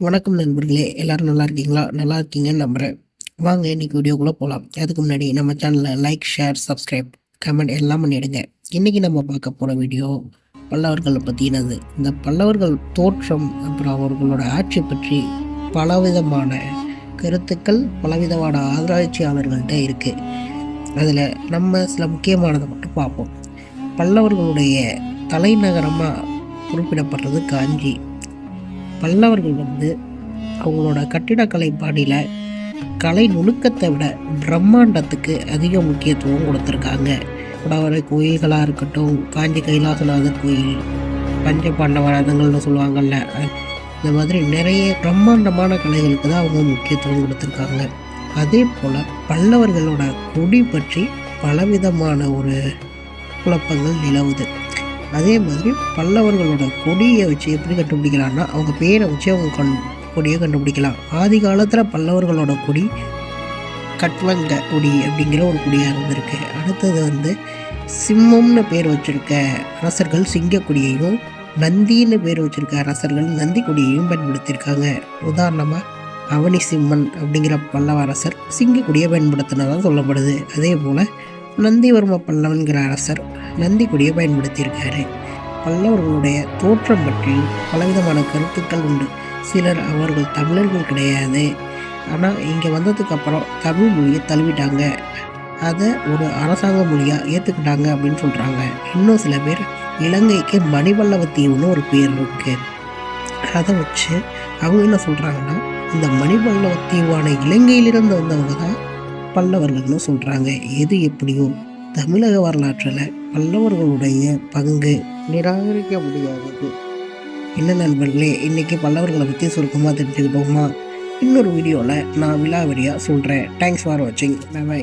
வணக்கம் நண்பர்களே, எல்லாரும் நல்லா இருக்கீங்களா? நல்லா இருக்கீங்கன்னு நம்புகிறேன். வாங்க இன்னைக்கு வீடியோக்குள்ளே போகலாம். அதுக்கு முன்னாடி நம்ம சேனலை லைக், ஷேர், சப்ஸ்கிரைப், கமெண்ட் எல்லாம் பண்ணிடுங்க. இன்றைக்கி நம்ம பார்க்க போகிற வீடியோ பல்லவர்களை பற்றினது. இந்த பல்லவர்கள் தோற்றம் அப்புறம் அவர்களோட ஆட்சி பற்றி பலவிதமான கருத்துக்கள், பலவிதமான ஆராய்ச்சியாளர்கள்ட்ட இருக்குது. அதில் நம்ம சில முக்கியமானதை மட்டும் பார்ப்போம். பல்லவர்களுடைய தலைநகரமாக குறிப்பிடப்படுறது காஞ்சி. பல்லவர்கள் அவங்களோட கட்டிடக்கலை பாணியில் கலை நுணுக்கத்தை விட பிரம்மாண்டத்துக்கு அதிக முக்கியத்துவம் கொடுத்துருக்காங்க. குடவரை கோயில்களாக இருக்கட்டும், காஞ்சி கைலாசநாதர் கோயில், பஞ்ச பாண்டவரதங்கள்னு சொல்லுவாங்கள்ல, இந்த மாதிரி நிறைய பிரம்மாண்டமான கலைகளுக்கு தான் அவங்க முக்கியத்துவம் கொடுத்துருக்காங்க. அதே போல் பல்லவர்களோட கொடி பற்றி பலவிதமான ஒரு குழப்பங்கள் நிலவுது. அதே மாதிரி பல்லவர்களோட கொடியை வச்சு எப்படி கண்டுபிடிக்கலாம்னா, அவங்க பேரை வச்சு அவங்க கொடியை கண்டுபிடிக்கலாம். ஆதி காலத்தில் பல்லவர்களோட கொடி கட்வங்க கொடி அப்படிங்கிற ஒரு கொடியாக இருந்திருக்கு. அடுத்தது சிம்மம்னு பேர் வச்சுருக்க அரசர்கள் சிங்கக்கொடியையும், நந்தின்னு பேர் வச்சுருக்க அரசர்கள் நந்தி கொடியையும் பயன்படுத்தியிருக்காங்க. உதாரணமாக அவனி சிம்மன் அப்படிங்கிற பல்லவ அரசர் சிங்கக்கொடியை பயன்படுத்தினதாக சொல்லப்படுது. அதே போல் நந்திவர்ம பல்லவன்கிற அரசர் நந்தி கொடியை பயன்படுத்தியிருக்காரு. பல்லவர்களுடைய தோற்றம் பற்றி பலவிதமான கருத்துக்கள் உண்டு. சிலர் அவர்கள் தமிழர்கள் கிடையாது, ஆனால் இங்கே வந்ததுக்கப்புறம் தமிழ் மொழியை தழுவிட்டாங்க, அதை ஒரு அரசாங்க மொழியாக ஏற்றுக்கிட்டாங்க அப்படின்னு சொல்கிறாங்க. இன்னும் சில பேர் இலங்கைக்கு மணிபல்லவத்தீவுன்னு ஒரு பேர் இருக்குது. அதை வச்சு அவங்க என்ன சொல்கிறாங்கன்னா, இந்த மணிபல்லவத்தீவான இலங்கையிலிருந்து வந்தவங்க தான் பல்லவர்கள்னு சொல்கிறாங்க. எது எப்படியோ தமிழக வரலாற்றில் பல்லவர்களுடைய பங்கு நிராகரிக்க முடியாதது. என்ன நண்பர்களே, இன்றைக்கி பல்லவர்களை பற்றி சுருக்கமாக தெரிஞ்சுக்கிட்டோமா? இன்னொரு வீடியோவில் நான் விலாவரியாக சொல்கிறேன். தேங்க்ஸ் ஃபார் வாட்சிங். பை.